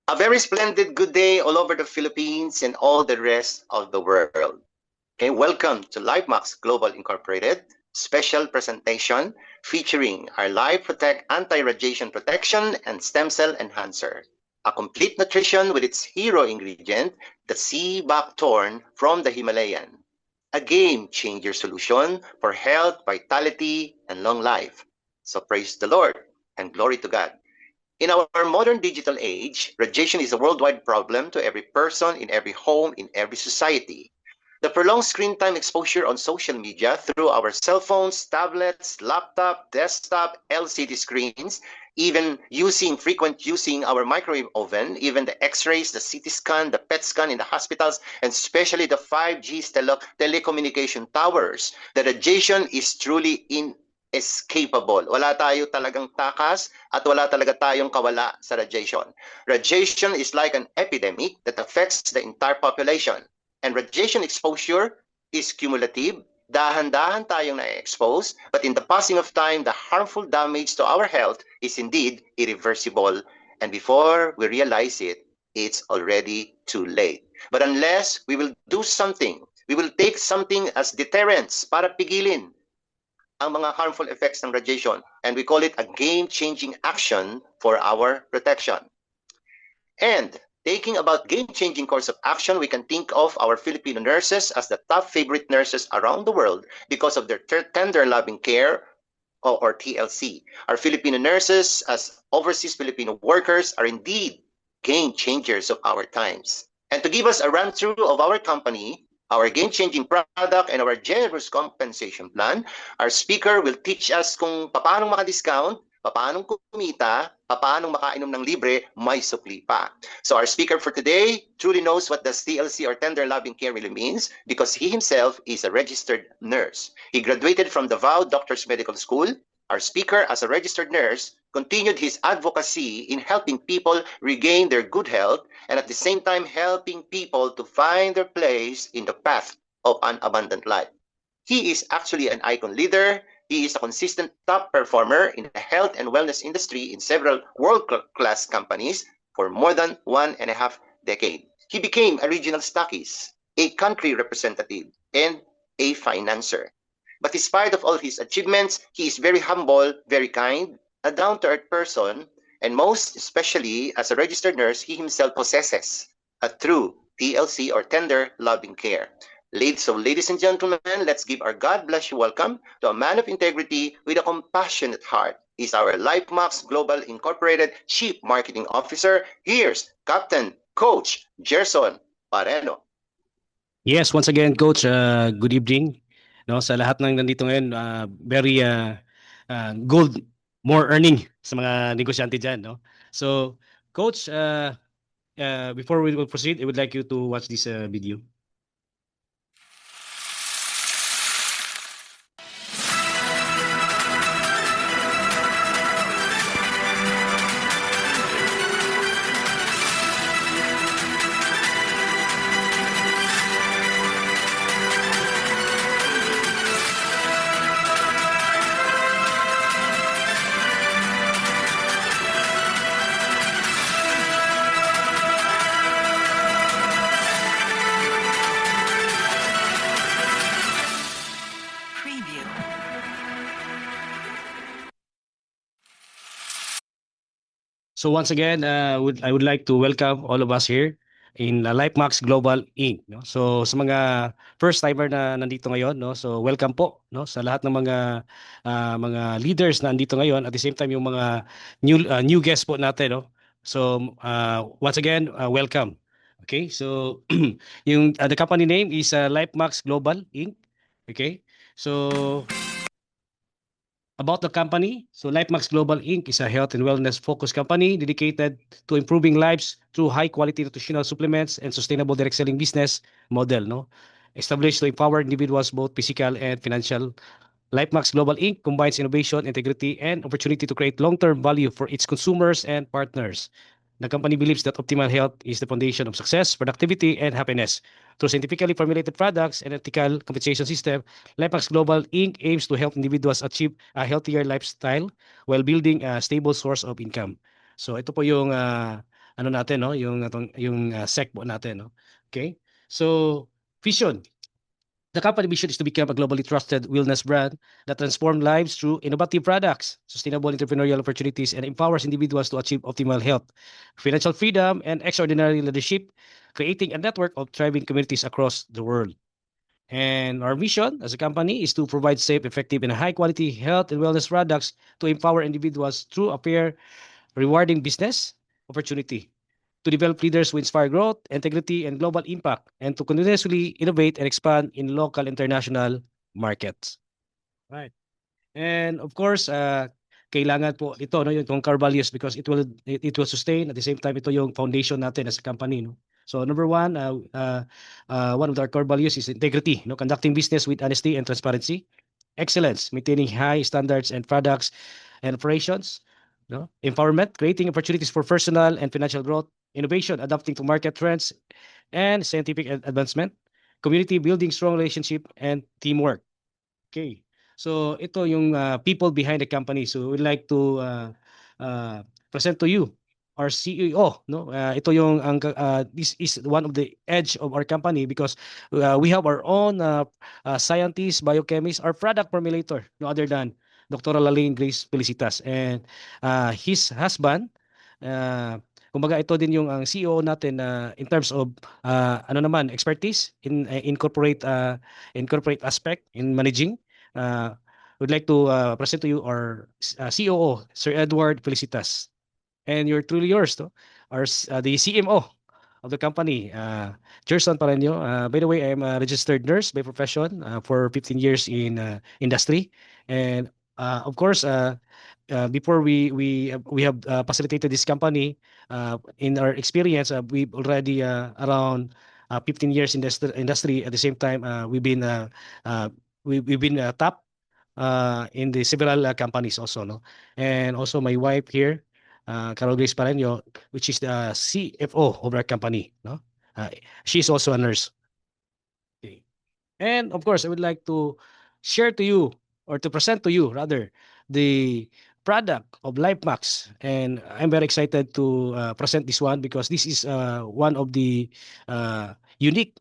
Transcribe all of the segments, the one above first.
A very splendid good day all over the Philippines and all the rest of the world. Okay, welcome to LifeMax Global Incorporated special presentation featuring our Life Protect Anti-Radiation Protection and Stem Cell Enhancer, a complete nutrition with its hero ingredient, the sea buckthorn from the Himalayan, a game-changer solution for health, vitality, and long life. So praise the Lord and glory to God. In our modern digital age, radiation is a worldwide problem to every person, in every home, in every society. The prolonged screen time exposure on social media through our cell phones, tablets, laptop, desktop, LCD screens, even frequent using our microwave oven, even the x-rays, the CT scan, the PET scan in the hospitals, and especially the 5G telecommunication towers. The radiation is truly inescapable. Wala tayo talagang takas at wala talaga tayong kawala sa radiation. Radiation is like an epidemic that affects the entire population. And radiation exposure is cumulative. Dahan-dahan tayong na-expose, but in the passing of time, the harmful damage to our health is indeed irreversible. And before we realize it, it's already too late. But unless we will do something, we will take something as deterrence para pigilin ang mga harmful effects ng radiation, and we call it a game-changing action for our protection. And taking about game-changing course of action, we can think of our Filipino nurses as the top favorite nurses around the world because of their tender loving care, or TLC. Our Filipino nurses as overseas Filipino workers are indeed game-changers of our times. And to give us a run-through of our company, our game-changing product, and our generous compensation plan, our speaker will teach us kung paano maka-discount, paano kumita, paano makainom ng libre, may supli pa. So our speaker for today truly knows what does TLC or tender loving care really means because he himself is a registered nurse. He graduated from the Vow Doctors Medical School. Our speaker, as a registered nurse, continued his advocacy in helping people regain their good health and at the same time helping people to find their place in the path of an abundant life. He is actually an icon leader. He is a consistent top performer in the health and wellness industry in several world-class companies for more than 1.5 decades. He became a regional stockist, a country representative, and a financer. But despite of all his achievements, he is very humble, very kind, a down-to-earth person, and most especially as a registered nurse, he himself possesses a true TLC or tender loving care. Ladies and gentlemen, let's give our God bless you welcome to a man of integrity with a compassionate heart. He's our LifeMax Global Incorporated Chief Marketing Officer. Here's Captain Coach Gerson Pareno. Yes, once again, Coach, good evening. No, sa lahat ng nandito ngayon, very gold, more earning sa mga negosyante dyan. No? So, Coach, before we will proceed, I would like you to watch this video. So once again, I would like to welcome all of us here in LifeMax Global Inc. No? So sa mga first timer na nandito ngayon, no? So welcome po, no? Sa lahat ng mga leaders na nandito ngayon, at the same time yung mga new guests po natin, no? So once again, welcome. Okay? So yung the company name is LifeMax Global Inc. Okay? So about the company, so LifeMax Global Inc. is a health and wellness focused company dedicated to improving lives through high quality nutritional supplements and sustainable direct selling business model, no? Established to empower individuals both physical and financial. LifeMax Global Inc. combines innovation, integrity, and opportunity to create long-term value for its consumers and partners. The company believes that optimal health is the foundation of success, productivity, and happiness. Through scientifically formulated products and ethical compensation system, LifeMax Global Inc. aims to help individuals achieve a healthier lifestyle while building a stable source of income. So ito po yung ano natin, no, yung sec po natin, no. Okay? So, vision. The company vision is to become a globally trusted wellness brand that transforms lives through innovative products, sustainable entrepreneurial opportunities, and empowers individuals to achieve optimal health, financial freedom, and extraordinary leadership, creating a network of thriving communities across the world. And our mission as a company is to provide safe, effective, and high-quality health and wellness products to empower individuals through a fair, rewarding business opportunity, to develop leaders who inspire growth, integrity, and global impact, and to continuously innovate and expand in local international markets. Right. And of course, kailangan po ito, no, yung core values, because it will sustain, at the same time ito yung foundation natin as a company, no. So number one, one of our core values is integrity, no, conducting business with honesty and transparency. Excellence, maintaining high standards and products and operations, no. Empowerment, creating opportunities for personal and financial growth. Innovation, adapting to market trends and scientific advancement. Community, building strong relationship and teamwork. Okay. So ito yung people behind the company. So we'd like to present to you our CEO, no? Ito yung this is one of the edge of our company, because we have our own scientists, biochemists, our product formulator, no other than Dr. Laline Grace Felicitas, and his husband. Kumbaga ito din yung ang CEO natin in terms of ano naman, expertise in corporate aspect in managing. Would like to present to you our COO, Sir Edward Felicitas. And you're truly yours, no? The CMO of the company, Gerson Pareño. By the way, I'm a registered nurse by profession for 15 years in industry. And of course, before we have facilitated this company, in our experience, we've already around 15 years in the industry. At the same time, we've been top in the several companies also, no. And also my wife here, Carol Grace Pareño, which is the CFO of our company, no. She's also a nurse. Okay. And of course, I would like to share to you, or to present to you rather, the product of LifeMax. And I'm very excited to present this one, because this is one of the unique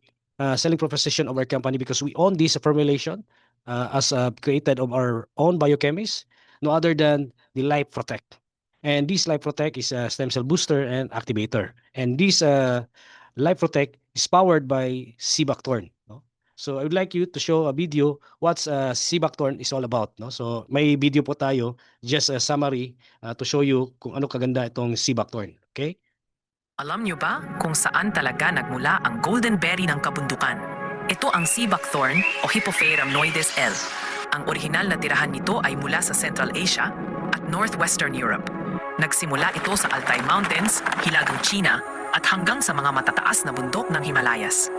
selling proposition of our company, because we own this formulation as created of our own biochemist, no other than the Life Protect. And this Life Protect is a stem cell booster and activator. And this Life Protect is powered by Cibactorn, no? So I would like you to show a video what's Cibactorn is all about, no? So may video po tayo, just a summary to show you kung ano kaganda itong Cibactorn, okay? Alam niyo ba kung saan talaga nagmula ang golden berry ng kabundukan? Ito ang sea buckthorn o Hippophae rhamnoides L. Ang orihinal na tirahan nito ay mula sa Central Asia at Northwestern Europe. Nagsimula ito sa Altai Mountains, Hilagang China, at hanggang sa mga matataas na bundok ng Himalayas.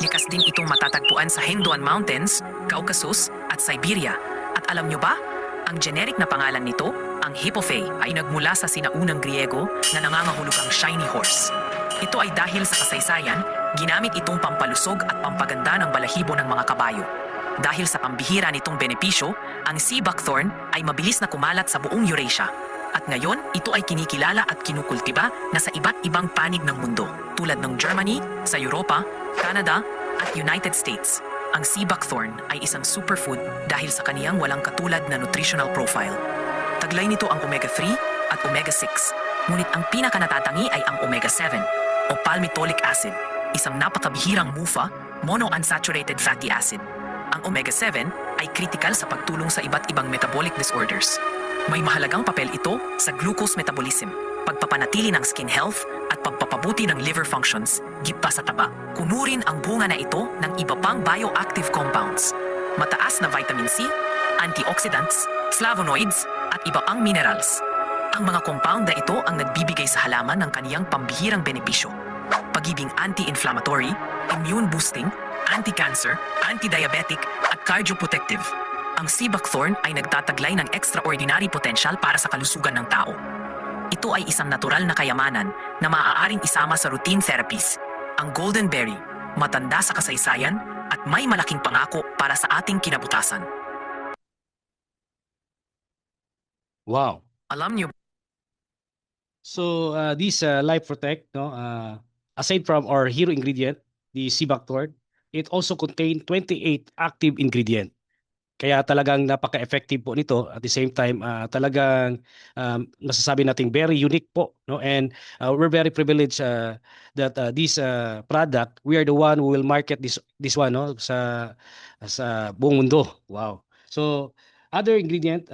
Likas din itong matatagpuan sa Hinduan Mountains, Caucasus, at Siberia. At alam niyo ba, ang generic na pangalan nito, ang Hippophae, ay nagmula sa sinaunang Griego na nangangahulugang shiny horse. Ito ay dahil sa kasaysayan, ginamit itong pampalusog at pampaganda ng balahibo ng mga kabayo. Dahil sa pambihira nitong benepisyo, ang sea buckthorn ay mabilis na kumalat sa buong Eurasia. At ngayon, ito ay kinikilala at kinukultiba na sa iba't ibang panig ng mundo, tulad ng Germany, sa Europa, Canada, at United States. Ang sea buckthorn ay isang superfood dahil sa kaniyang walang katulad na nutritional profile. Taglay nito ang omega-3 at omega-6, ngunit ang pinakanatatangi ay ang omega-7 o palmitoleic acid, isang napakabihirang MUFA, monounsaturated fatty acid. Ang omega-7 ay kritikal sa pagtulong sa iba't ibang metabolic disorders. May mahalagang papel ito sa glucose metabolism, pagpapanatili ng skin health at pagpapabuti ng liver functions, git pa sa taba. Kunurin ang bunga na ito ng iba pang bioactive compounds, mataas na vitamin C, antioxidants, flavonoids, at iba pang minerals. Ang mga compound na ito ang nagbibigay sa halaman ng kaniyang pambihirang benepisyo. Pagiging anti-inflammatory, immune boosting, anti-cancer, anti-diabetic, at cardioprotective. Ang sea buckthorn ay nagtataglay ng extraordinary potential para sa kalusugan ng tao. Ito ay isang natural na kayamanan na maaaring isama sa routine therapies. Ang golden berry, matanda sa kasaysayan at may malaking pangako para sa ating kinabukasan. Wow. Alam niyo So this Life Protect, no, aside from our hero ingredient, the Cibactor, it also contain 28 active ingredient. Kaya talagang napaka-effective po nito. At the same time, talagang masasabi nating very unique po, no? And we're very privileged that this product, we are the one who will market this one, no, sa buong mundo. Wow. So other ingredient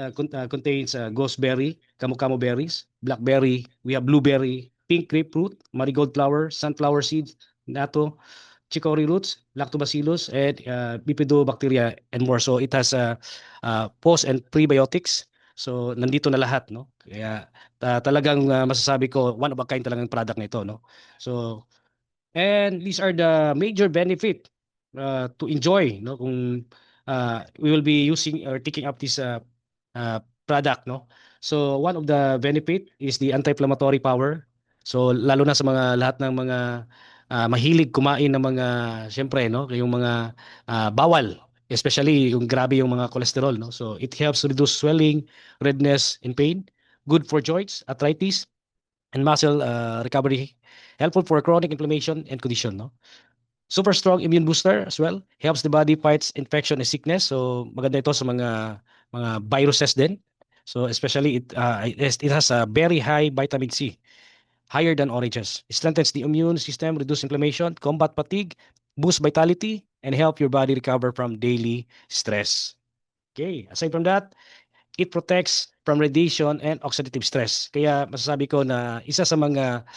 contains gooseberry, camu berries, blackberry, we have blueberry, pink grapefruit, marigold flower, sunflower seeds, natto, chicory roots, lactobacillus, and bifidobacteria and more. So it has post and prebiotics. So nandito na lahat, no? Kaya talagang masasabi ko one of a kind talagang product nito, no? So and these are the major benefit to enjoy, no? Kung we will be using or taking up this product, no? So one of the benefit is the anti-inflammatory power. So lalo na sa mga lahat ng mga mahilig kumain ng mga syempre, no, yung mga bawal, especially yung grabe yung mga cholesterol, no. So it helps reduce swelling, redness, and pain. Good for joints, arthritis, and muscle recovery. Helpful for chronic inflammation and condition, no. Super strong immune booster as well. Helps the body fights infection and sickness. So maganda ito sa mga viruses din. So especially it has a very high vitamin C, higher than oranges. It strengthens the immune system, reduce inflammation, combat fatigue, boost vitality, and help your body recover from daily stress. Okay, aside from that, it protects from radiation and oxidative stress. Kaya masasabi ko na isa sa mga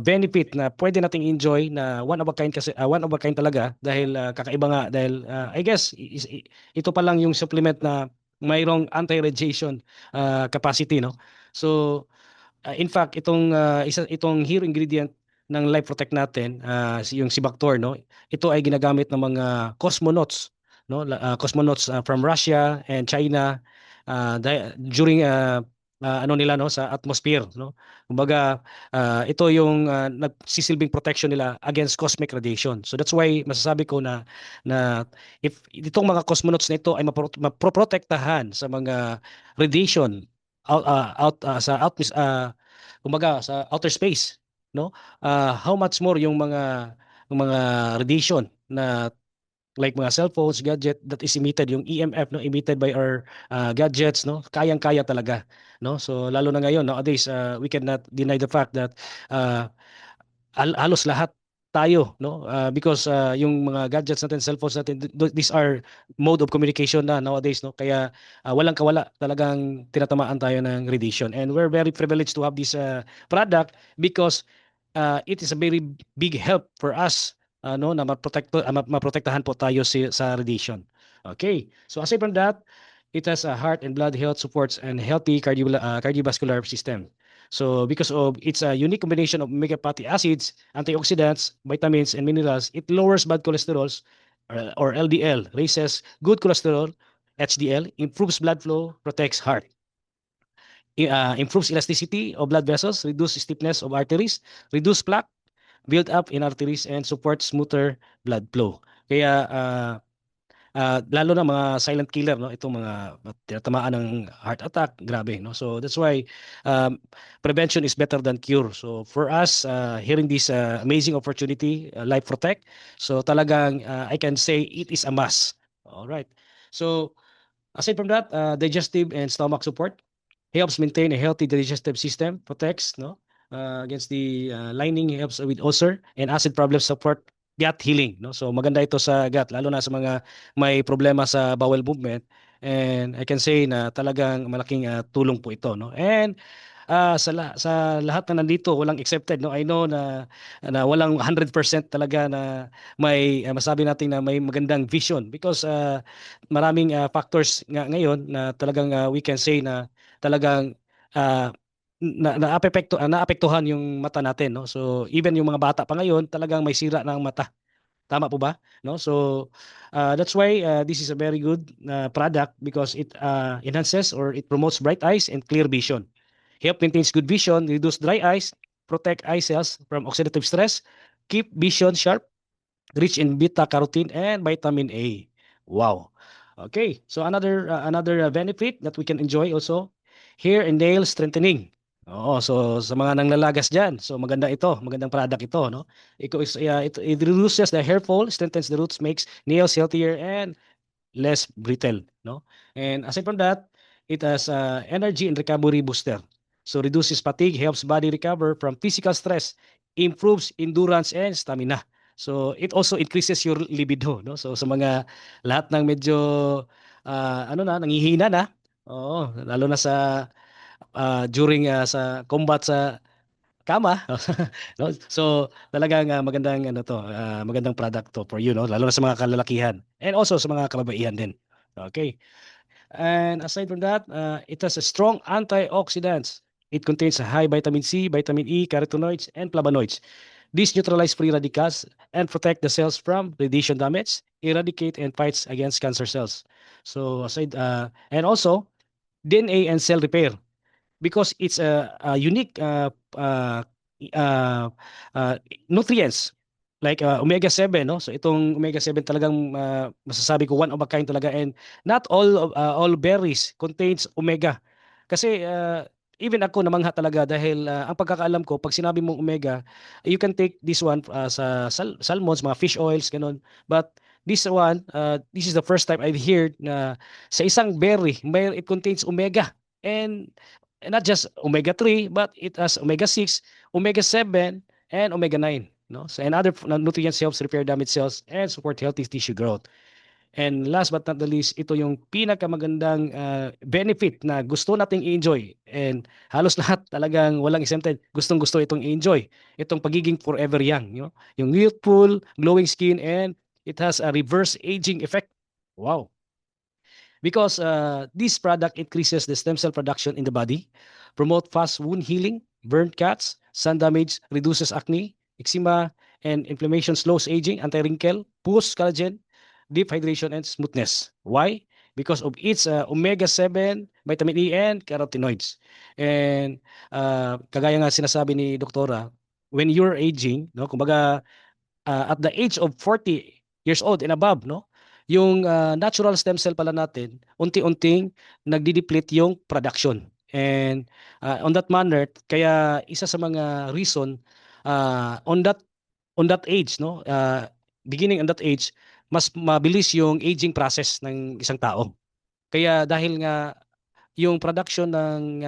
benefit na pwede nating enjoy na one of a kind kasi one of a kind talaga dahil kakaiba nga dahil I guess ito pa lang yung supplement na mayroong anti-radiation capacity, no. So in fact, itong hero ingredient ng Life Protect natin, yung Cibactor, no. Ito ay ginagamit ng mga cosmonauts, no, cosmonauts from Russia and China during ano nila, no, sa atmosphere, no. Kumbaga ito yung nagsisilbing protection nila against cosmic radiation. So that's why masasabi ko na if itong mga cosmonauts na ito ay maproprotektahan sa mga radiation kumbaga sa outer space, no. How much more yung mga radiation na like mga cellphones, gadget that is emitted, yung EMF, no, emitted by our gadgets, no, kayang-kaya talaga, no. So lalo na ngayon nowadays, we cannot deny the fact that halos lahat tayo, no, because yung mga gadgets natin, cellphones natin, these are mode of communication na nowadays, no. Kaya walang kawala talagang tinatamaan tayo ng radiation, and we're very privileged to have this product because it is a very big help for us, no, na maprotektahan po tayo sa radiation. Okay, so aside from that, it has a heart and blood health supports and healthy cardiovascular system. So because of its a unique combination of omega fatty acids, antioxidants, vitamins, and minerals, it lowers bad cholesterol or LDL, raises good cholesterol, HDL, improves blood flow, protects heart. Improves elasticity of blood vessels, reduce stiffness of arteries, reduce plaque, build up in arteries, and support smoother blood flow. Kaya lalo na mga silent killer, no, itong mga tinatamaan ng heart attack, grabe, no. So that's why prevention is better than cure. So for us, hearing this amazing opportunity, Life Protect, so talagang I can say it is a must. All right. So aside from that, digestive and stomach support helps maintain a healthy digestive system, protects, no, against the lining, helps with ulcer and acid problems, support gut healing, no. So maganda ito sa gut, lalo na sa mga may problema sa bowel movement, and I can say na talagang malaking tulong po ito, no. And sa lahat na nandito, walang accepted, no. I know na walang 100% talaga na may masabi natin na may magandang vision because maraming factors nga ngayon na talagang we can say na talagang naapektuhan yung mata natin, no. So even yung mga bata pa ngayon talagang may sira ng mata. Tama po ba? No? So that's why this is a very good product because it enhances or it promotes bright eyes and clear vision. Help maintains good vision, reduce dry eyes, protect eye cells from oxidative stress, keep vision sharp, rich in beta carotene and vitamin A. Wow. Okay, so another benefit that we can enjoy also, hair and nail strengthening. Oo, so sa mga nanglalagas diyan, so maganda ito, magandang product ito, no? It reduces the hair fall, strengthens the roots, makes nails healthier and less brittle, no? And aside from that, it has energy and recovery booster. So reduces fatigue, helps body recover from physical stress, improves endurance and stamina. So it also increases your libido, no? So sa mga lahat ng medyo ano na, nangihina na, oo, lalo na sa during sa combat sa kama, no? So talagang magandang ano to, magandang product to for you, no? Lalo na sa mga kalalakihan and also sa mga kababaihan din. Okay. And aside from that, it has a strong antioxidants. It contains a high vitamin C, vitamin E, carotenoids, and flavonoids. These neutralize free radicals and protect the cells from radiation damage, eradicate and fights against cancer cells. So and also DNA and cell repair because it's a unique uh, uh, nutrients like omega 7, no? So itong omega 7 talagang masasabi ko one of a kind talaga, and not all berries contains omega. Kasi even ako namangha talaga dahil ang pagkakaalam ko pag sinabi mong omega, you can take this one sa salmons, mga fish oils, ganun. But this one, this is the first time I've heard na sa isang berry, it contains omega. And not just omega 3, but it has omega 6, omega 7, and omega 9. No? So, and other nutrients helps repair damaged cells and support healthy tissue growth. And last but not the least, ito yung pinakamagandang benefit na gusto nating i-enjoy. And halos lahat talagang walang exempted. Gustong-gusto itong i-enjoy. Itong pagiging forever young. Yung youthful, glowing skin, and it has a reverse aging effect. Wow. Because this product increases the stem cell production in the body, promote fast wound healing, burn cuts, sun damage, reduces acne, eczema, and inflammation, slows aging, anti-wrinkle, boosts collagen, deep hydration, and smoothness. Why? Because of its omega 7, vitamin E, and carotenoids. And kagaya nga sinasabi ni Doktora, when you're aging, no, kumbaga at the age of 40 years old and above, no? Yung natural stem cell pala natin, unti-unting nagdi-deplete yung production. And on that manner, kaya isa sa mga reason on that age, no? Beginning on that age, mas mabilis yung aging process ng isang tao. Kaya dahil nga yung production ng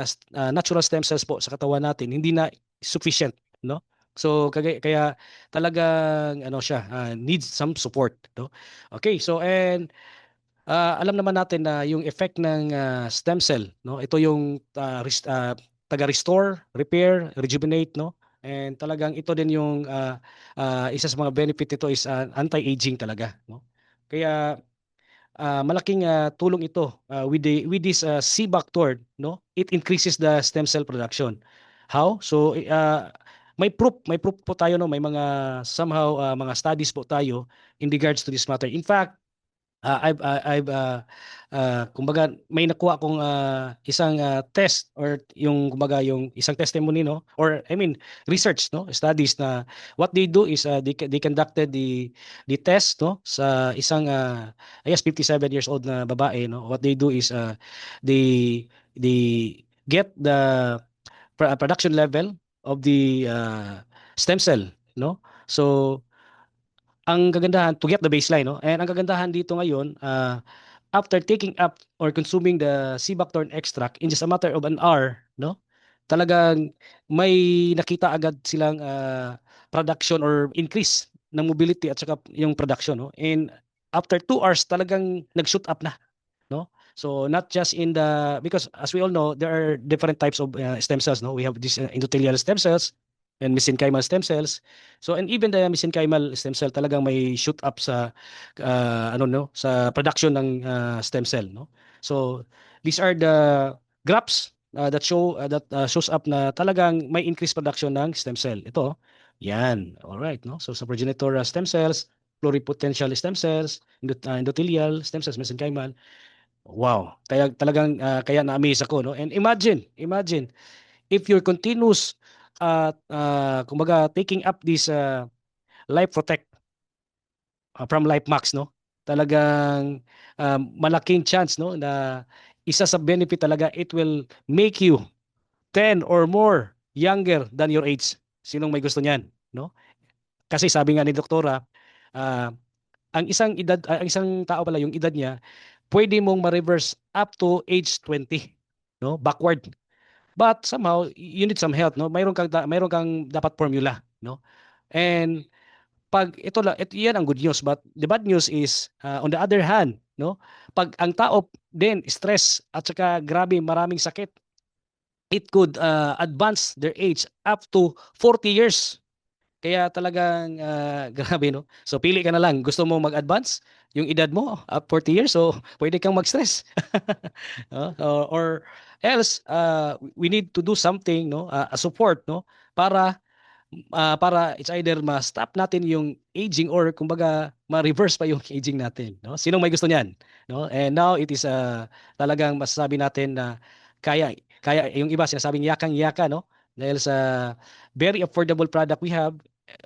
natural stem cells po sa katawan natin hindi na sufficient, no? So kaya talagang ano siya, needs some support, no? Okay, so and alam naman natin na yung effect ng stem cell, no? Ito yung taga-restore, repair, rejuvenate, no? And talagang ito din yung isa sa mga benefit nito is anti-aging talaga, no? Kaya malaking tulong ito with this C-Bactor, no? It increases the stem cell production. How? So may proof po tayo, no? May mga somehow mga studies po tayo in regards to this matter. In fact, I've kumbaga may nakuha akong isang test or yung kumbaga yung isang testimony, no, or I mean research, no, studies na what they do is they conducted the test, no, sa isang I guess 57 years old na babae, no. What they do is they get the production level of the stem cell, no. So ang kagandahan to get the baseline, no? And ang kagandahan dito ngayon, after taking up or consuming the Cibactorn extract in just a matter of an hour, no? Talagang may nakita agad silang production or increase ng mobility at saka yung production, no? And after 2 hours talagang nag-shoot up na, no? So not just in the, because as we all know there are different types of stem cells, no? We have this endothelial stem cells and mesenchymal stem cells. So and even the mesenchymal stem cell talagang may shoot up sa ano, no, sa production ng stem cell, no? So these are the graphs that shows up na talagang may increased production ng stem cell. Ito, yan. All right, no? So sa progenitor stem cells, pluripotential stem cells, endothelial stem cells, mesenchymal. Wow. Kaya talagang kaya na-amaze ako, no? And imagine if you're continuous kumbaga taking up this Life Protect from Life Max, no? Talagang malaking chance, no, na isa sa benefit talaga, it will make you 10 or more younger than your age. Sinong may gusto niyan, no? Kasi sabi nga ni doktora, ah, ang isang tao pala, yung edad niya, pwede mong ma-reverse up to age 20, no? Backward. But somehow you need some help, no? Mayroon kang dapat formula, no? And pag ito yan ang good news, but the bad news is on the other hand, no? Pag ang tao din stress at saka grabe maraming sakit, it could advance their age up to 40 years. Kaya talagang grabe, no? So pili ka na lang. Gusto mo mag-advance yung edad mo up 40 years, so pwede kang mag-stress. Or else we need to do something, no? A support, no? Para it's either ma-stop natin yung aging or kumbaga ma-reverse pa yung aging natin, no? Sinong may gusto niyan, no? And now it is talagang masasabi natin na kaya yung iba sinasabing yakang-yaka, no? Dahil sa very affordable product we have,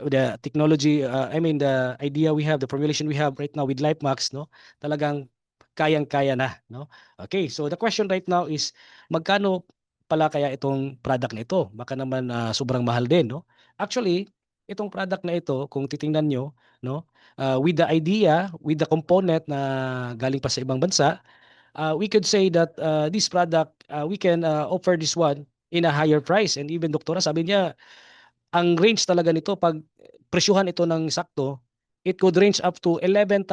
the technology, the idea we have, the formulation we have right now with LifeMax, no? Talagang kayang-kaya na, no? Okay, so the question right now is magkano pala kaya itong product na ito? Baka naman sobrang mahal din, no? Actually, itong product na ito, kung titingnan nyo, no, with the idea, with the component na galing pa sa ibang bansa, we could say that this product, we can offer this one in a higher price. And even doktora, sabi niya, ang range talaga nito, pag presyuhan ito ng sakto, it could range up to 11,200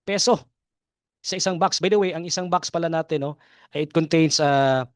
peso sa isang box. By the way, ang isang box pala natin, no, it contains 14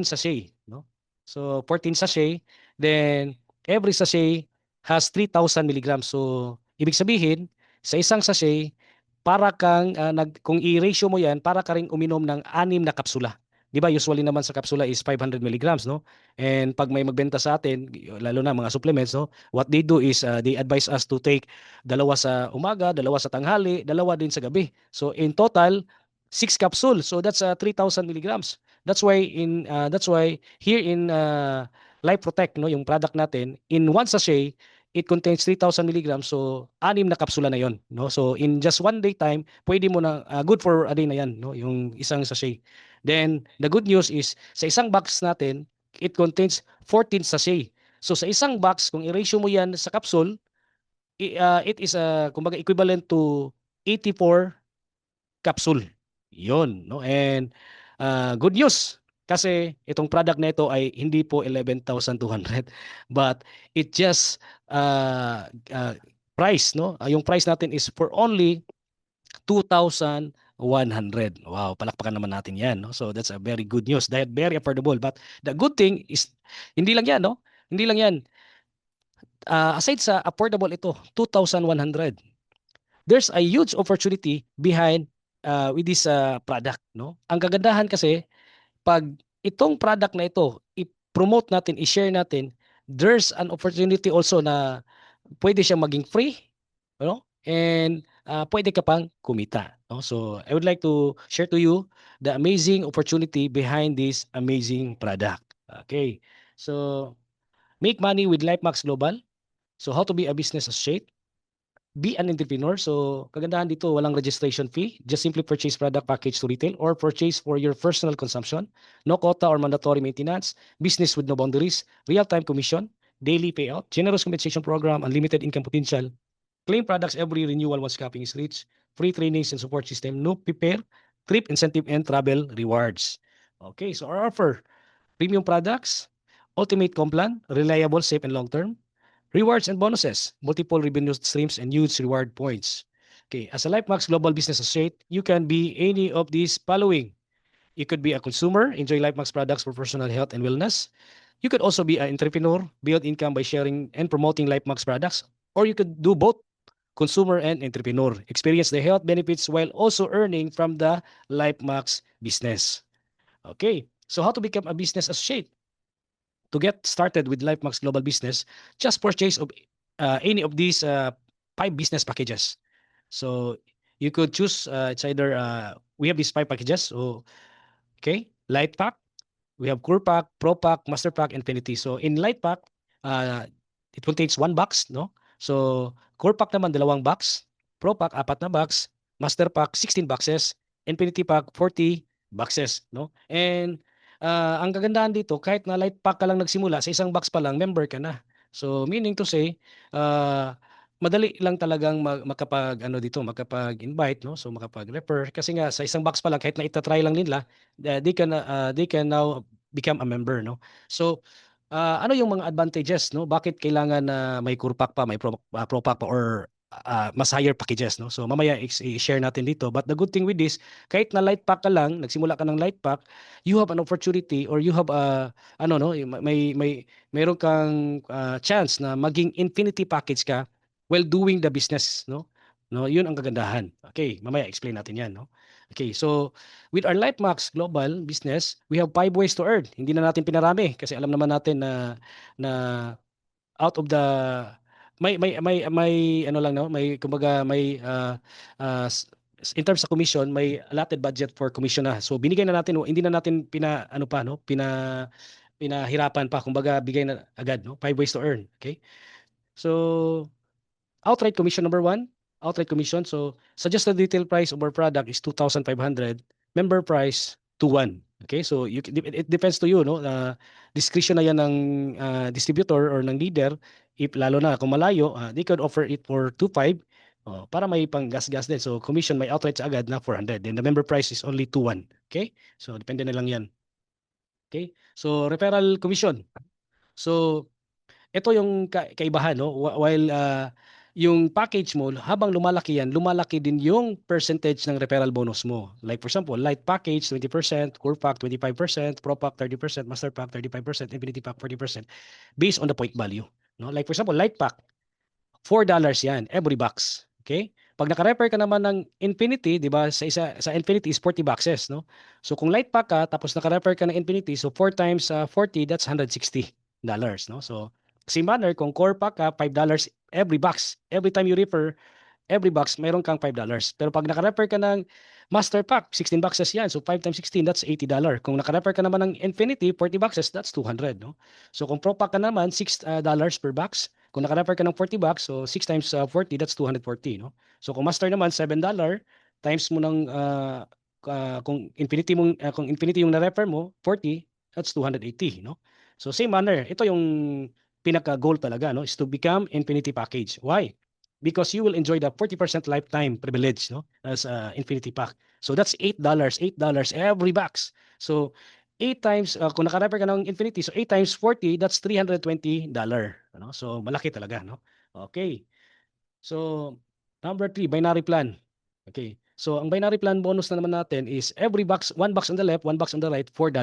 sachet, no? So 14 sachet, then every sachet has 3,000 milligrams. So ibig sabihin, sa isang sachet, para kang kung i-ratio mo 'yan, para ka ring uminom ng 6 na kapsula. 'Di ba? Usually naman sa kapsula is 500 milligrams, no? And pag may magbenta sa atin, lalo na mga supplements, no, what they do is they advise us to take dalawa sa umaga, dalawa sa tanghali, dalawa din sa gabi. So in total, 6 capsules. So that's 3,000 milligrams. That's why here in Life Protect, no, yung product natin, in one sachet, it contains 3,000 milligrams. So 6 na kapsula na 'yon, no? So in just one day time, pwede mo na good for a day na 'yan, no, yung isang sachet. Then the good news is sa isang box natin, it contains 14 sachet. So sa isang box, kung i-ratio mo 'yan sa capsule, it is kumbaga equivalent to 84 capsule. 'Yon, no? And good news kasi itong product na ito ay hindi po 11,200 but it just price, no? Yung price natin is for only 2,100. Wow, palakpakan naman natin 'yan, no? So that's a very good news. Dahil very affordable. But the good thing is hindi lang 'yan, no? Hindi lang 'yan. Aside sa affordable ito, 2,100. There's a huge opportunity behind with this product, no? Ang kagandahan kasi pag itong product na ito i-promote natin, i-share natin, there's an opportunity also na pwede siyang maging free, no? And pwede ka pang kumita, no? So I would like to share to you the amazing opportunity behind this amazing product. Okay. So make money with LifeMax Global. So how to be a business associate? Be an entrepreneur. So, kagandahan dito, walang registration fee. Just simply purchase product package to retail or purchase for your personal consumption. No quota or mandatory maintenance. Business with no boundaries. Real-time commission. Daily payout. Generous compensation program. Unlimited income potential. Claim products every renewal once capping is reached. Free trainings and support system. No prepare. Trip incentive and travel rewards. Okay, so our offer. Premium products. Ultimate complan. Reliable, safe, and long-term. Rewards and bonuses, multiple revenue streams, and huge reward points. Okay, as a LifeMax Global Business Associate, you can be any of these following. You could be a consumer, enjoy LifeMax products for personal health and wellness. You could also be an entrepreneur, build income by sharing and promoting LifeMax products. Or you could do both, consumer and entrepreneur. Experience the health benefits while also earning from the LifeMax business. Okay, so how to become a business associate? To get started with LifeMax Global Business, just purchase of any of these 5 business packages. So you could choose, it's either, we have these 5 packages. So, okay, Light Pack, we have Core Pack, Pro Pack, Master Pack, Infinity. So in Light Pack, it contains 1 box, no? So Core Pack naman, 2 box. Pro Pack, 4 na box. Master Pack, 16 boxes. Infinity Pack, 40 boxes, no? And ang kagandahan dito, kahit na light pack ka lang nagsimula, sa isang box pa lang, member ka na. So, meaning to say, madali lang talagang makapag ano dito, makapag-invite, no? So makapag-refer kasi nga sa isang box pa lang kahit na itatry lang nila, they can now become a member, no? So ano yung mga advantages, no? Bakit kailangan na may Kurpak pa, may Pro Pack pa or mas higher packages, no? So mamaya i-share natin dito. But the good thing with this, kahit na light pack ka lang, nagsimula ka ng light pack, you have an opportunity or you have a ano no, mayroon kang chance na maging infinity package ka while doing the business, no? No, yun ang kagandahan. Okay, mamaya explain natin 'yan, no? Okay, so with our LifeMax Global business, we have 5 ways to earn. Hindi na natin pinarami kasi alam naman natin na out of the may ano lang no, may kumbaga may in terms sa commission, may allotted budget for commission na. So binigay na natin, hindi na natin ano pa no, pinahirapan pa kumbaga bigay na agad no. 5 ways to earn, okay? So outright commission number one, outright commission. So suggested retail price of our product is 2,500. Member price 2,100. Okay, so it depends to you, no? Discretion na yan ng distributor or ng leader. If lalo na kung malayo, they could offer it for 2,500 para may pang-gas-gas din. So commission may outright sa agad na 400. Then the member price is only 2,100. Okay, so depende na lang yan. Okay, so referral commission. So ito yung kaibahan, no? While yung package mo, habang lumalaki yan, lumalaki din yung percentage ng referral bonus mo. Like for example, light package 20%, core pack 25%, pro pack 30%, master pack 35%, infinity pack 40% based on the point value. No? Like for example, light pack $4 yan every box. Okay? Pag naka-refer ka naman ng Infinity, 'di ba? Sa Infinity is 40 boxes, no? So kung light pack ka tapos naka-refer ka ng Infinity, so 4 times 40, that's $160, no? So same manner kung core pack ka, $5 every box. Every time you refer, every box mayroon kang $5. Pero pag naka-refer ka ng Master Pack, 16 boxes yan. So 5 times 16, that's $80. Kung naka-refer ka naman ng Infinity, 40 boxes, that's 200, no? So kung Pro Pack ka naman, $6 per box. Kung naka-refer ka ng 40 box, so 6 times 40, that's 240, no? So kung Master naman, $7 times mo ng kung Infinity yung na-refer mo, 40, that's 280, no? So same manner, ito yung pinaka-goal talaga, no, is to become Infinity Package. Why? Because you will enjoy the 40% lifetime privilege, no, as Infinity Pack. So that's $8, $8 every box. So 8 times, kung naka-refer ka ng Infinity, so 8 times 40, that's $320. Ano? So malaki talaga, no? Okay. So number 3, binary plan. Okay. So ang binary plan bonus na naman natin is every box, 1 box on the left, 1 box on the right, $4.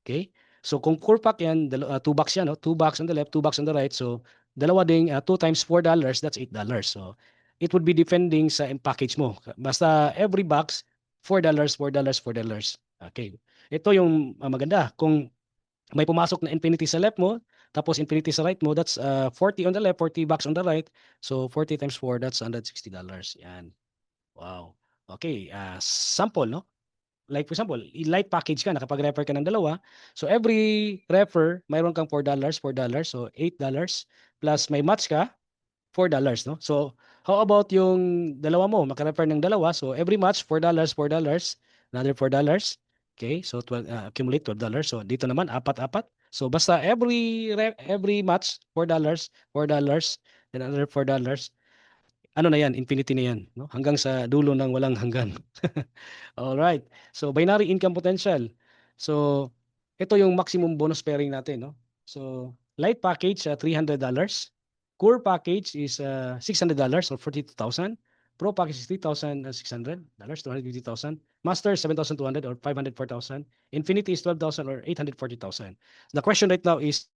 Okay? So kung core pack yan, 2 box yan, no? 2 box on the left, 2 box on the right. So dalawa ding 2 times $4, that's $8. So it would be depending sa package mo. Basta every box, $4, $4, $4. Okay. Ito yung maganda. Kung may pumasok na Infinity sa left mo, tapos Infinity sa right mo, that's 40 on the left, 40 bucks on the right. So 40 times 4, that's $160. Yan. Wow. Okay, sample, no? Like for example, light package ka, nakapag-refer ka ng dalawa. So every refer, mayroon kang $4, $4. So $8 plus may match ka, $4, no? So how about yung dalawa mo, maka-refer ng dalawa. So every match, $4, $4, another $4. Okay, so 12, accumulate $12. So dito naman, apat-apat. So basta every match, $4, $4, then another $4. Ano na yan, infinity na yan, no? Hanggang sa dulo ng walang hanggan. All right. So binary income potential. So ito yung maximum bonus pairing natin, no? So light package $300. Core package is $600 or 42,000. Pro package is $3,600, $250,000. Master 7,200 or 504,000. Infinity is 12,000 or 840,000. The question right now is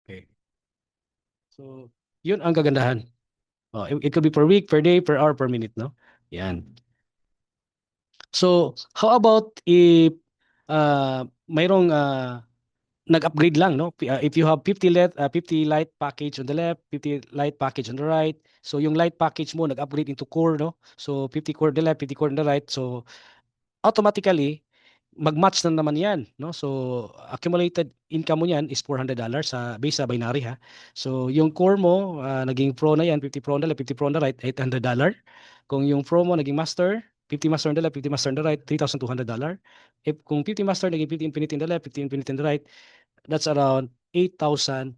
okay. So yun ang kagandahan. It could be per week, per day, per hour, per minute, no? Yan. So, how about if mayroong nag-upgrade lang, no? If you have 50 light package on the left, 50 light package on the right. So, yung light package mo nag-upgrade into core, no? So, 50 core on the left, 50 core on the right. So, automatically, mag-match na naman yan, no? So accumulated income mo yan is $400 sa base sa binary ha. So yung core mo naging pro na yan, 50 pro on the left, 50 pro on the right, $800. Kung yung pro mo naging master, 50 master on the left, 50 master on the right, $3,200. If kung 50 master naging 50 infinity on the left, 50 infinity on the right, that's around $8,000.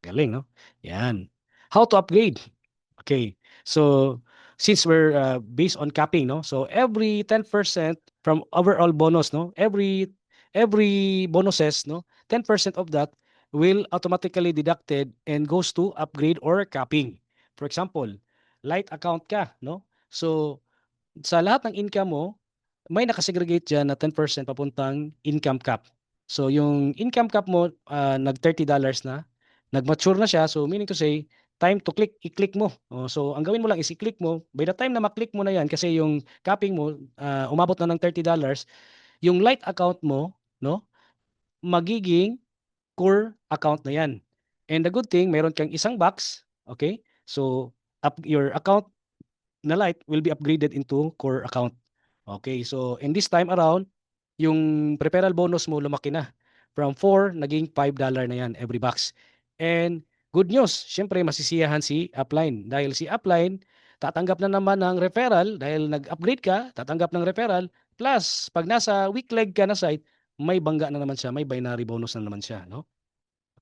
Galing, no? Yan. How to upgrade? Okay. So since we're based on capping, no? So every 10% from overall bonus, no? Every bonuses, no? 10% of that will automatically deducted and goes to upgrade or capping. For example, light account ka, no? So sa lahat ng income mo, may nakasegregate dyan na 10% papuntang income cap. So yung income cap mo nag $30 na, nag-mature na siya. So meaning to say, time to click, i-click mo. So ang gawin mo lang is i-click mo. By the time na ma-click mo na yan, kasi yung capping mo umabot na ng $30, yung light account mo, no, magiging core account na yan. And the good thing, meron kang isang box, okay? So your account na light will be upgraded into core account. Okay, so in this time around, yung preferral bonus mo lumaki na. From 4, naging $5 na yan every box. And good news, syempre masisiyahan si upline. Dahil si upline, tatanggap na naman ng referral. Dahil nag-upgrade ka, tatanggap ng referral. Plus, pag nasa weak leg ka na site, may bangga na naman siya, may binary bonus na naman siya. No?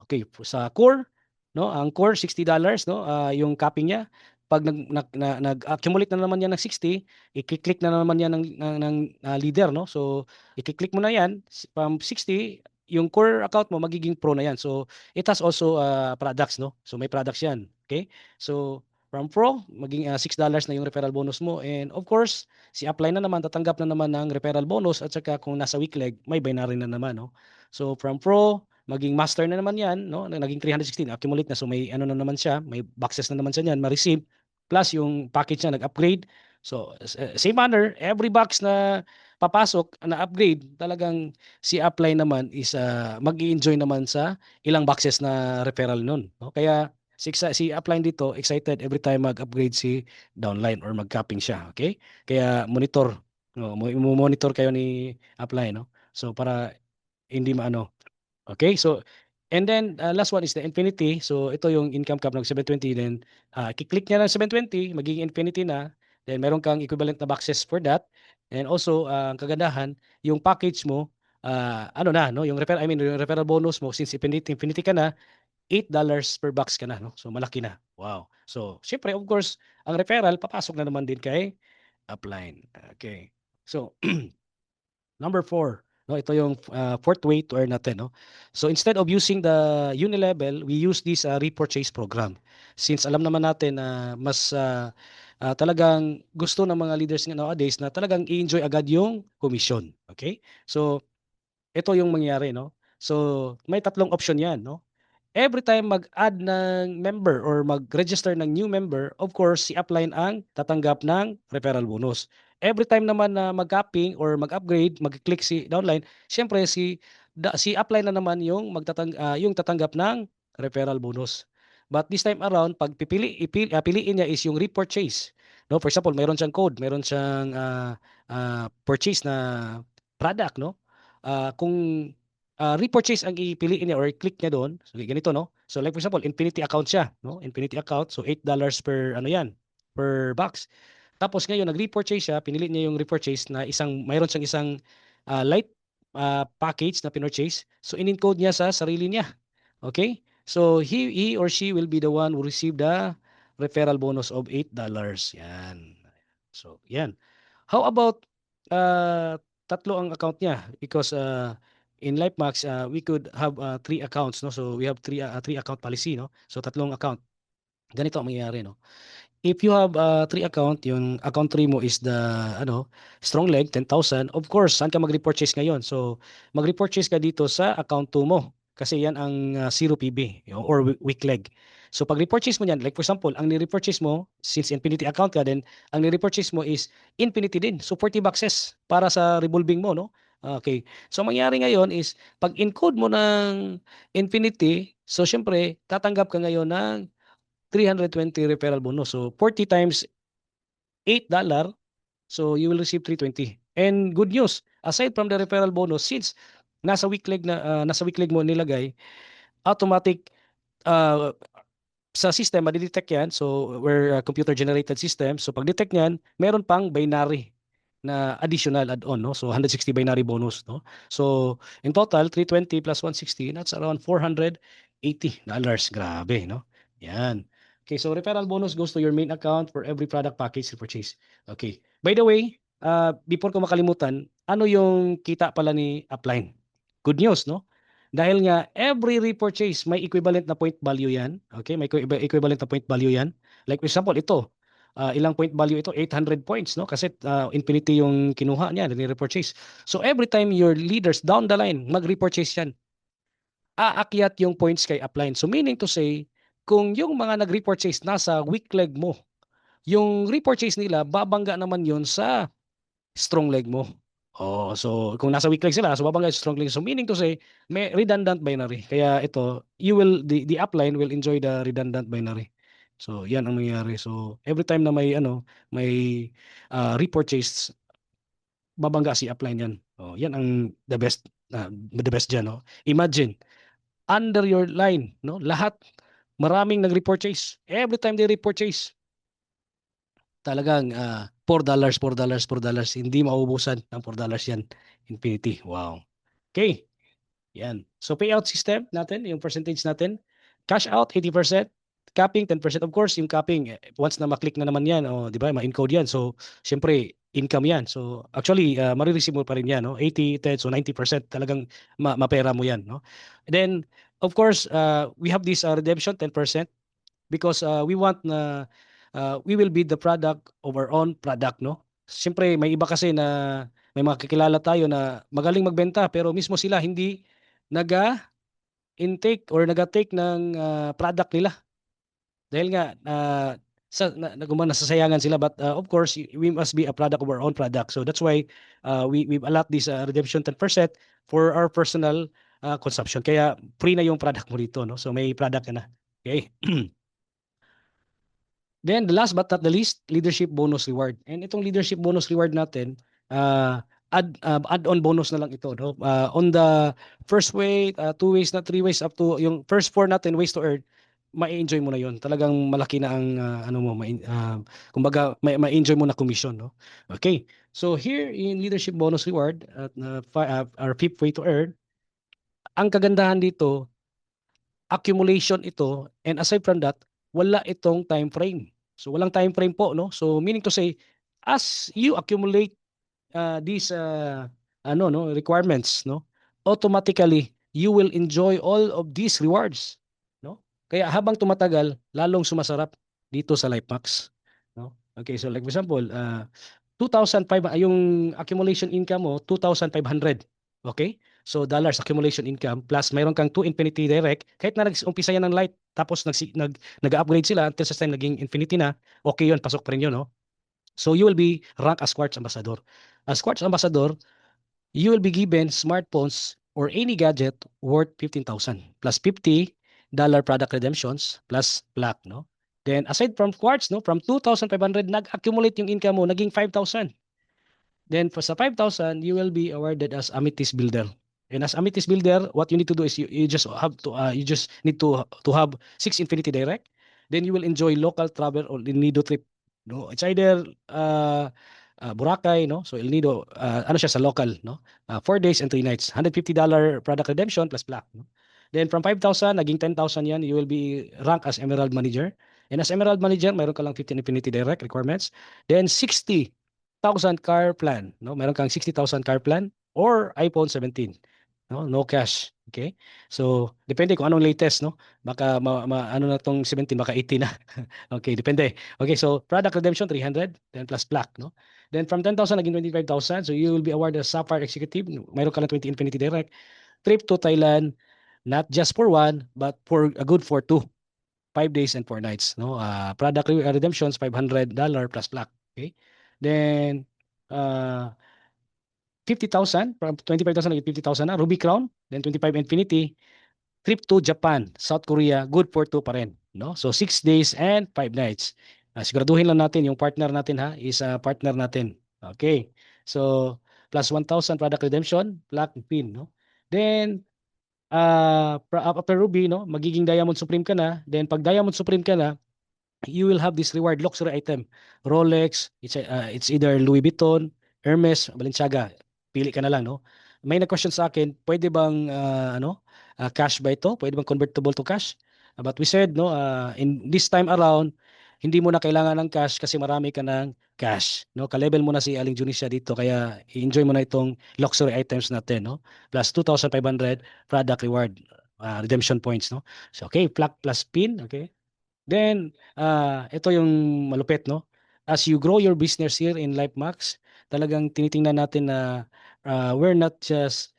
Okay, sa core, no, ang core $60, no, yung capping niya. Pag nag-accumulate na naman yan ng 60, i-click na naman yan ng leader, no. So i-click mo na yan from 60, yung core account mo magiging pro na yan. So it has also products, no. So may products yan. Okay? So from pro, maging $6 na yung referral bonus mo, and of course, si upline na naman tatanggap na naman ng referral bonus, at saka kung nasa weak leg, may binary na naman, no. So from pro maging master na naman yan, no? Naging 316, accumulate na. So may ano na naman siya, may boxes na naman siya niyan, ma-receive. Plus yung package niya nag-upgrade. So same manner, every box na papasok na upgrade, talagang si upline naman is mag-i-enjoy naman sa ilang boxes na referral nun. No? Kaya si upline dito excited every time mag-upgrade si downline or mag-capping siya. Okay? Kaya monitor. No, monitor kayo ni upline. No? So para hindi maano. Okay, so and then last one is the infinity. So ito yung income cap ng 720, then i-click niya ng 720, magiging infinity na. Then meron kang equivalent na boxes for that. And also ang kagandahan, yung package mo ano na, no, yung yung referral bonus mo, since infinity ka na, $8 per box ka na, no. So malaki na. Wow. So syempre of course, ang referral papasok na naman din kay upline. Okay. So number 4, no, ito yung fourth way to earn natin, no. So instead of using the unilevel, we use this repurchase program. Since alam naman natin na mas talagang gusto ng mga leaders nowadays na talagang i-enjoy agad yung commission. Okay? So ito yung mangyayari, no. So may tatlong option 'yan, no. Every time mag-add ng member or mag-register ng new member, of course, si upline ang tatanggap ng referral bonus. Every time naman na mag-capping or mag-upgrade, mag-click si downline, syempre si upline na naman yung yung tatanggap ng referral bonus. But this time around, pag piliin niya is yung repurchase. No, for example, mayroon siyang code, mayroon siyang purchase na product, no? Kung repurchase ang ipiliin niya or click niya doon. So ganito, no? So like for example, Infinity account siya, no? Infinity account. So $8 per ano 'yan, per box. Tapos ngayon nag-repurchase siya, pinili niya yung repurchase na mayroon siyang isang light package na pinurchase. So in-encode niya sa sarili niya. Okay? So he or she will be the one who receive the referral bonus of $8. Yan. So yan. How about tatlo ang account niya, because in LifeMax we could have 3 accounts, no. So we have three account policy, no. So tatlong account. Ganito ang mangyayari, no. If you have 3 account, yung account 3 mo is the strong leg 10,000. Of course, saan ka mag-repurchase ngayon? So mag-repurchase ka dito sa account 2 mo kasi yan ang 0 PB or weak leg. So pag repurchase mo yan, like for example, ang ni-repurchase mo, since Infinity account ka din, ang ni-repurchase mo is Infinity din. So 40 boxes para sa revolving mo, no? Okay. So mangyari ngayon is pag encode mo ng Infinity, so syempre tatanggap ka ngayon ng 320 referral bonus. So 40 times $8, so you will receive 320. And good news, aside from the referral bonus, since nasa weak leg mo nilagay, automatic uh, sa system, madidetect yan. So, we're a computer-generated system. So, pag-detect niyan, meron pang binary na additional add-on, no? So, 160 binary bonus, no? So, in total, 320 plus 160, that's around $480. Grabe, no? Yan. Okay, so referral bonus goes to your main account for every product package you purchase. Okay. By the way, before ko makalimutan, ano yung kita pala ni Upline? Good news, no? Dahil nga every repurchase may equivalent na point value yan. Okay, may equivalent na point value yan. Like for example, ito, ilang point value ito? 800 points, no? Kasi infinity yung kinuha niya, ni-repurchase. So every time your leaders down the line mag-repurchase yan, aakyat yung points kay upline. So meaning to say, kung yung mga nag-repurchase nasa weak leg mo, yung repurchase nila, babangga naman yun sa strong leg mo. Oh, so kung nasa weak leg sila, so babangga sa strong leg. So meaning to say, may redundant binary. Kaya ito, the upline will enjoy the redundant binary. So yan ang mangyayari. So every time na may repurchase, babangga si upline yan. Oh, yan ang the best diyan, no? Imagine under your line, no? Lahat maraming nag-repurchase. Every time they repurchase, talagang $4, $4, $4. Hindi mauubusan ng $4 yan. Infinity. Wow. Okay. Yan. So payout system natin, yung percentage natin. Cash out 80%, capping 10%. Of course, yung capping, once na maklik na naman yan, di ba, ma-encode yan. So, syempre, income yan. So, actually, marireceive mo pa rin yan, no? 80, 10, so 90% talagang mapera mo yan, no? Then, of course, we have this redemption 10% because we want na we will be the product of our own product, no? Siyempre, may iba kasi na may mga kakilala tayo na magaling magbenta pero mismo sila hindi naga-intake or naga-take ng product nila. Dahil nga nasasayangan sila, but of course we must be a product of our own product. So that's why we've allowed this redemption 10% for our personal consumption. Kaya free na yung product mo dito, no? So may product ka na. Okay. Then the last but not the least, leadership bonus reward. And itong leadership bonus reward natin, add-on bonus na lang ito, no? On the first way, 2 ways na 3 ways up to yung first 4 natin ways to earn, ma-enjoy mo na 'yon. Talagang malaki na ang kumbaga ma-enjoy mo na commission, no? Okay. So here in leadership bonus reward at our fifth way to earn, ang kagandahan dito, accumulation ito, and aside from that, wala itong time frame. So walang time frame po, no? So meaning to say, as you accumulate these requirements, no, automatically you will enjoy all of these rewards, no? Kaya habang tumatagal, lalong sumasarap dito sa LifeMax, no? Okay, so like for example, 2,500 yung accumulation income mo 2,500. Okay? So dollars accumulation income plus mayroon kang 2 Infinity Direct, kahit na nag-umpisa yan ng light tapos nag-upgrade sila until sa time naging Infinity na, okay yun, pasok pa rin yun, no? So you will be ranked as Quartz Ambassador. As Quartz Ambassador, you will be given smartphones or any gadget worth 15,000 plus $50 product redemptions plus black, no? Then aside from Quartz, no, from 2,500 nag-accumulate yung income mo, naging 5,000. Then for sa 5,000, you will be awarded as Amethyst Builder. And as Amethyst Builder, what you need to do is you just need to have 6 Infinity Direct. Then you will enjoy local travel or El Nido trip. No, it's either Boracay, no? So El Nido, ano siya sa local, no? 4 days and 3 nights. $150 product redemption plus black, no? Then from 5,000, naging 10,000 yan, you will be ranked as Emerald Manager. And as Emerald Manager, mayroon ka lang 15 Infinity Direct requirements. Then 60,000 car plan, no? Meron kang 60,000 car plan or iPhone 17. No cash. Okay? So, depende kung anong latest, no? Baka ano na tong 17, baka 80 na. Okay, depende. Okay, so product redemption 300, then plus black, no? Then from 10,000 naging 25,000, so you will be awarded as Sapphire Executive. Mayroon ka lang 20 Infinity Direct. Trip to Thailand, not just for one, but for a good for 2. 5 days and 4 nights, no? Product redemptions $500 plus black. Okay? Then 50,000 from 25,000 naging 50,000 na. Ruby Crown, then 25 Infinity. Trip to Japan, South Korea, good for 2 pa rin, no? So 6 days and 5 nights. Siguraduhin lang natin yung partner natin, ha, is a partner natin. Okay. So plus 1,000 product redemption, black and pin, no? Then after Ruby, no, magiging Diamond Supreme ka na. Then pag Diamond Supreme ka na, you will have this reward luxury item. Rolex, it's either Louis Vuitton, Hermes, Balenciaga. Pili ka na lang, no? May nag-question sa akin, pwede bang cash ba ito? Pwede bang convertible to cash? But we said, no, in this time around, hindi mo na kailangan ng cash kasi marami ka ng cash, no? Ka-level mo na si Aling Junisha dito kaya i-enjoy mo na itong luxury items natin, no? Plus 2,500 product reward redemption points, no? So okay, plug plus pin, okay? Then, ito yung malupit, no? As you grow your business here in LifeMax, talagang tinitingnan natin na we're not just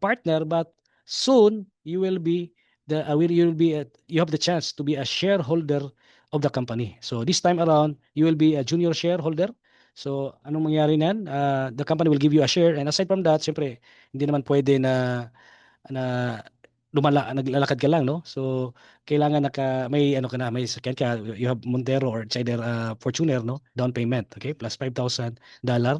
partner, but soon you will be you have the chance to be a shareholder of the company. So this time around, you will be a junior shareholder. So anong mangyari nan? The company will give you a share, and aside from that, siyempre, hindi naman pwede na naglalakad ka lang, no? So kailangan may ano ka na, may sakyan ka, you have Montero or it's either Fortuner, no? Down payment, okay? Plus $5,000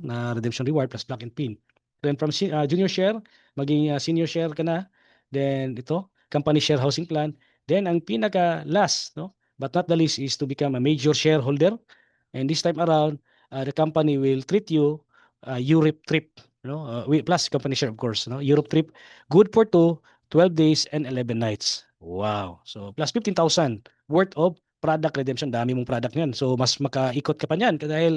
na redemption reward plus black and pin. Then from junior share, maging senior share ka na. Then ito, company share housing plan. Then ang pinaka last, no? But not the least is to become a major shareholder. And this time around, the company will treat you Europe trip, no? Plus company share, of course, no? Europe trip, good for 12 days and 11 nights. Wow. So plus 15,000 worth of product redemption. Dami mong product niyan. So mas makaikot ka pa niyan dahil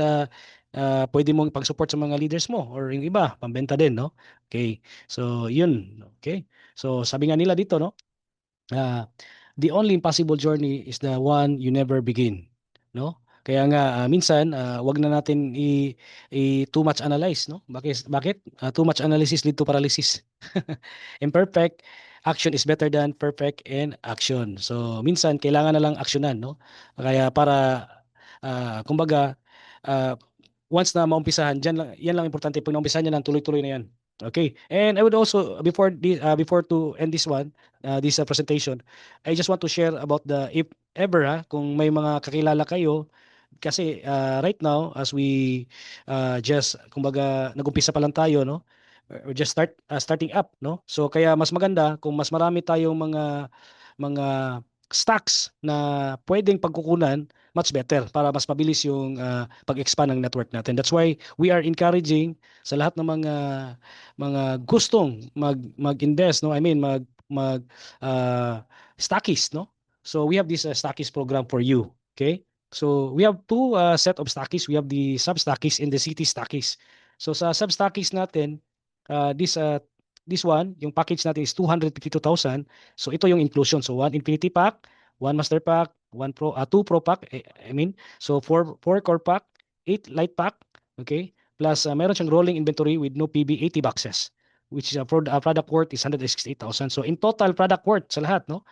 pwede mong pag-support sa mga leaders mo or yung iba, pambenta din, no? Okay. So yun. Okay. So sabi nga nila dito, no? The only impossible journey is the one you never begin, no? Kaya nga minsan wag na natin too much analyze, no? Bakit? Too much analysis lead to paralysis. Imperfect action is better than perfect in action. So minsan kailangan na lang aksyonan, no? Kaya para kumbaga once na maumpisahan, yan lang importante. Pag naumpisahan yan, tuloy-tuloy na yan. Okay. And I would also before to end this one, this presentation, I just want to share about if ever kung may mga kakilala kayo kasi right now as we just kumbaga nag-umpisa pa lang tayo, no? Or just starting up, no? So kaya mas maganda kung mas marami tayong mga stocks na pwedeng pagkukunan, much better para mas mabilis yung pag-expand ng network natin. That's why we are encouraging sa lahat ng mga gustong mag-invest, no? I mean mag stockies, no? So we have this stockies program for you, okay? So we have two set of stockies. We have the sub-stockies and the city stockies. So sa sub-stockies natin, this one, yung package natin is 252,000. So ito yung inclusion. So one Infinity Pack, one Master Pack, two Pro Pack, I mean. So four Core Pack, 8 Light Pack, okay? Plus meron siyang rolling inventory with no PB, 80 boxes, which is product worth is 168,000. So in total product worth sa lahat, no?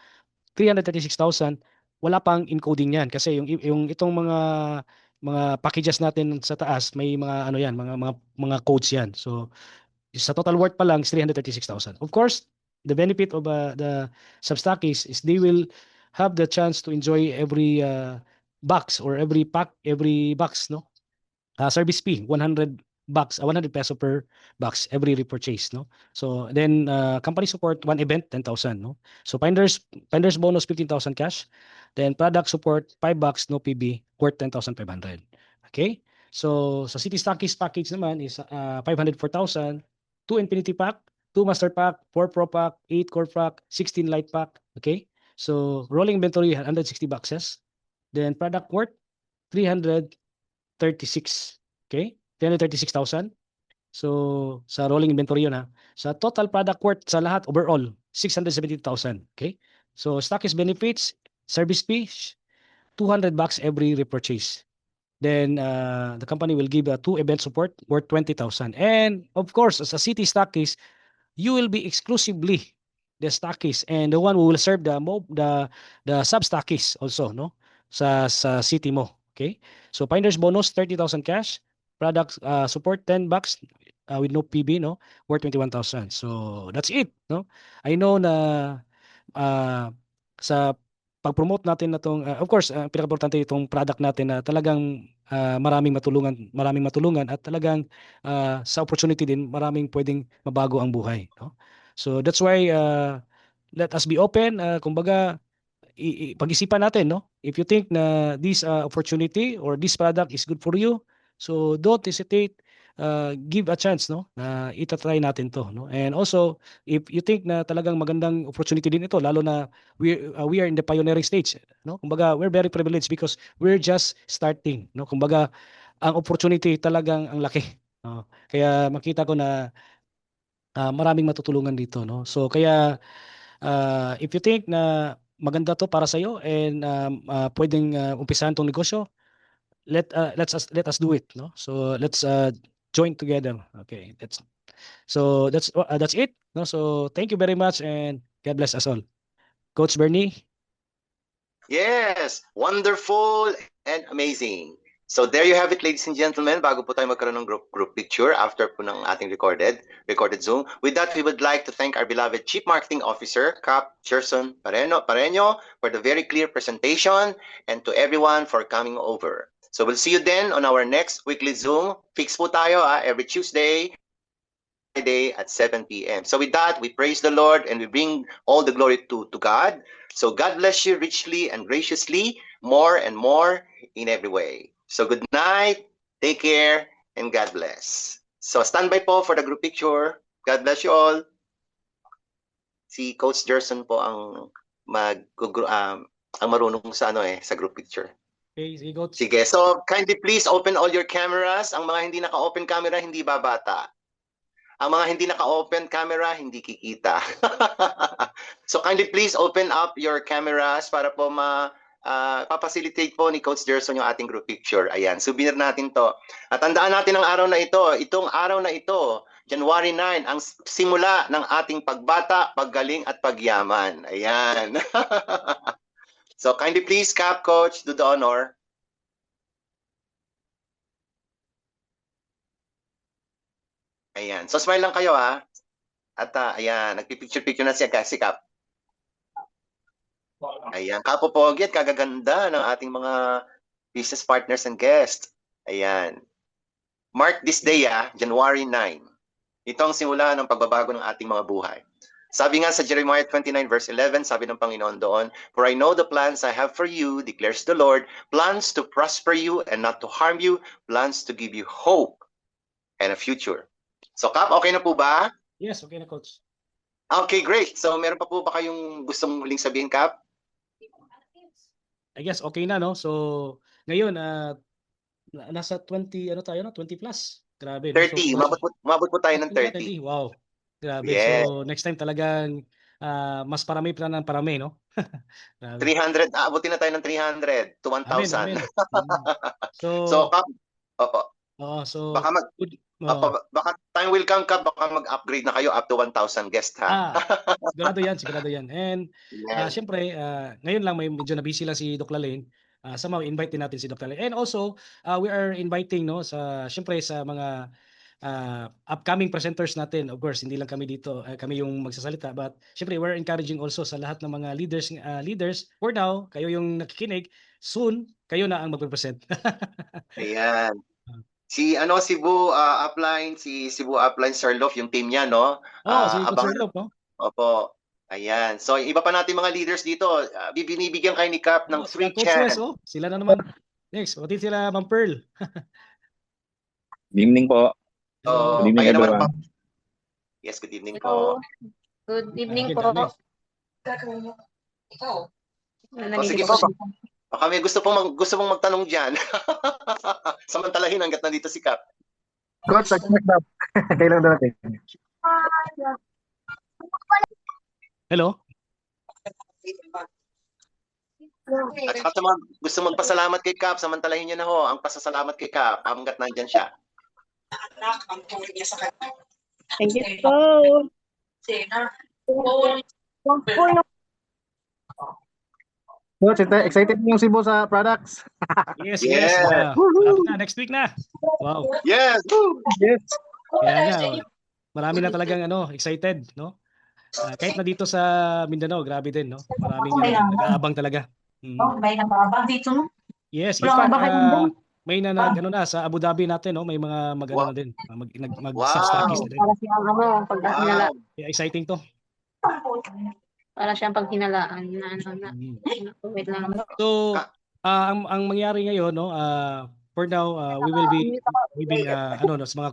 336,000. Wala pang encoding yan kasi yung itong mga packages natin sa taas may mga ano yan, mga codes yan. So sa total worth pa lang is 336,000. Of course, the benefit of the Substockies is they will have the chance to enjoy every box or every box, no? Service fee, 100 peso per box every repurchase, no? So then company support, one event, 10,000, no? So Finders bonus, 15,000 cash. Then product support, $5, no PB, worth 10,500. Okay? So sa City Stockies package naman is 504,000, 2 Infinity Pack, 2 Master Pack, 4 Pro Pack, 8 Core Pack, 16 Light Pack. Okay? So rolling inventory, 160 boxes. Then product worth, 336. Okay? 336,000. So sa rolling inventory yun Sa total product worth sa lahat overall, 670,000. Okay? So Stockies benefits, service fee, $200 every repurchase. Then the company will give a 2 event support worth 20,000. And of course, as a City Stockies, you will be exclusively the stockies and the one who will serve the sub stockies also, no? Sa city mo. Okay? So Finders bonus, 30,000 cash. Product support, $10 with no PB, no? Worth 21,000. So that's it, no? I know na sa pag-promote natin na tong of course pinaka-importante itong product natin na talagang maraming matulungan at talagang sa opportunity din maraming pwedeng mabago ang buhay, no? So that's why let us be open, kumbaga pag-isipan natin, no? If you think na this opportunity or this product is good for you, so don't hesitate, give a chance, no? Na itatry natin to, no? And also, if you think na talagang magandang opportunity din ito, lalo na we are in the pioneering stage, no? Kumbaga, we're very privileged because we're just starting, no? Kumbaga, ang opportunity talagang ang laki, no? Kaya makita ko na maraming matutulungan dito, no? So kaya if you think na maganda to para sa iyo and pwedeng umpisahan tong negosyo, let us do it, no? So let's join together. Okay, that's it, no? So thank you very much and God bless us all. Coach Bernie. Yes, wonderful and amazing. So there you have it, ladies and gentlemen. Bago po tayo magkaroon ng group picture after po ng ating recorded Zoom. With that, we would like to thank our beloved Chief Marketing Officer, Cap Gerson Pareño, for the very clear presentation, and to everyone for coming over. So we'll see you then on our next weekly Zoom. Fix po tayo every Tuesday, Friday at 7 p.m. So with that, we praise the Lord and we bring all the glory to God. So God bless you richly and graciously, more and more in every way. So good night, take care, and God bless. So standby po for the group picture. God bless you all. Si Coach Gerson po ang ang marunong sa sa group picture. Okay, sige, Coach. Sige, so kindly please open all your cameras. Ang mga hindi naka-open camera, hindi babata. Ang mga hindi naka-open camera, hindi kikita. So kindly please open up your cameras para po papacilitate po ni Coach Gerson yung ating group picture. Ayan, souvenir natin to. At tandaan natin ang araw na ito. Itong araw na ito, January 9, ang simula ng ating pagbata, paggaling at pagyaman. Ayan. So kindly please, Cap, Coach, do the honor. Ayan. So smile lang kayo At ayan, nagpipicture-picture na si Cap. Ayan, kapopogi at kagaganda ng ating mga business partners and guests. Ayan. Mark this day, January 9. Ito ang simula ng pagbabago ng ating mga buhay. Sabi nga sa Jeremiah 29 verse 11, sabi ng Panginoon doon, "For I know the plans I have for you, declares the Lord, plans to prosper you and not to harm you, plans to give you hope and a future." So Cap, okay na po ba? Yes, okay na, Coach. Okay, great. So meron pa po ba kayong gustong muling sabihin, Cap? I guess okay na, no? So ngayon nasa 20 tayo, no? 20 plus. Grabe, 30. no? So, mabot po tayo ng 30. Wow. Grabe. Yeah. So next time talagang mas parami pa ng parami, no? 300, abutin na tayo ng 300 to 1,000. Amen. So Cap, opo. So baka time will come, Cap, baka mag-upgrade na kayo up to 1,000 guest sigurado yan. And syempre, ngayon lang medyo na busy lang si Doc Lalaine. Somehow invite din natin si Doc Lalaine. And also, we are inviting syempre sa mga upcoming presenters natin. Of course, hindi lang kami dito, kami yung magsasalita, but syempre we're encouraging also sa lahat ng mga leaders for now, kayo yung nakikinig, soon kayo na ang magpe-present. Ayan. Si Cebu Upline, Cebu Upline Sir Lof, yung team niya, no? Si Sir Lof, no? Opo. Ayan. So, iba pa natin mga leaders dito, binibigyan kayo ni Cap ng free chance. Sila na naman. Next, pati sila Ma'am Pearl. Good evening po. Good evening, everyone. Yes, good evening po. Good evening po. Sige po. Baka may gusto pong magtanong dyan. Samantalahin hanggat nandito si Cap. Coach, kailan natin? Hello? At sa mga gusto magpasalamat kay Cap, samantalahin niyo na ho ang pasasalamat kay Cap hanggat nandyan siya. Thank you po. Coach, excited yung Cebu sa products? Yes. Next week na. Wow. Yes. Yes. Kaya marami na talagang excited, no? Kahit na dito sa Mindanao, grabe din, no? Maraming nag-aabang talaga. May nababa dito, no? Yes, in Wala fact, ba kayong doon? may ano na sa Abu Dhabi natin, no? May mga Wow. na din, mag Wow. substockist na din. Para siyang pag hinala, Wow. Kaya exciting to. para siyang pag hinalaan na Mm. wait lang. So, ang mangyari ngayon, no, for now, we will be giving sa mga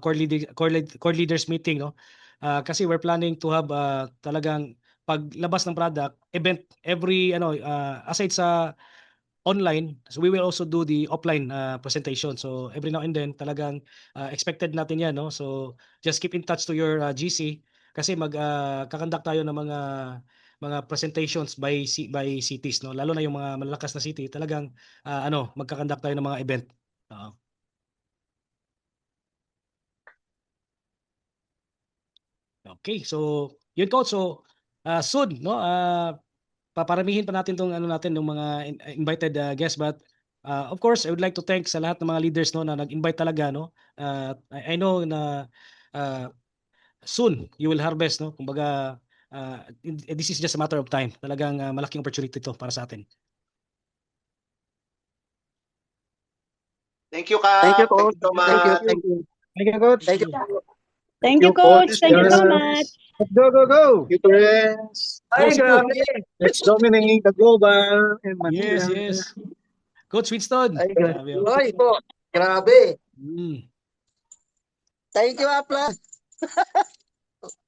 core leaders meeting, no. Kasi we're planning to have talagang paglabas ng product event every aside sa online, so we will also do the offline presentation. So every now and then talagang expected natin 'yan, no. So just keep in touch to your GC kasi kakandak tayo ng mga presentations by cities, no. Lalo na yung mga malalakas na city, talagang magkakandak tayo ng mga event. Oo. Okay, so yun coach. So soon, no, paparamihin pa natin tong natin ng mga invited guests, but of course I would like to thank sa lahat ng mga leaders, no, na nag-invite talaga, no. I know na soon you will harvest, no. Kumbaga this is just a matter of time. Talagang malaking opportunity to para sa atin. Thank you, Kap. Thank you, Thank Coach. you so much. Thank you. Thank you, Coach. Thank you, Thank you, Coach. Coach. Thank you so Yes. much. Let's go, go, go. Thank you, friends. Ay, grabe. Let's dominate the global in Manila. Yes. Coach Winston. Ay, Grabe, oh. Hoy po, grabe. Mm. Thank you, Apla.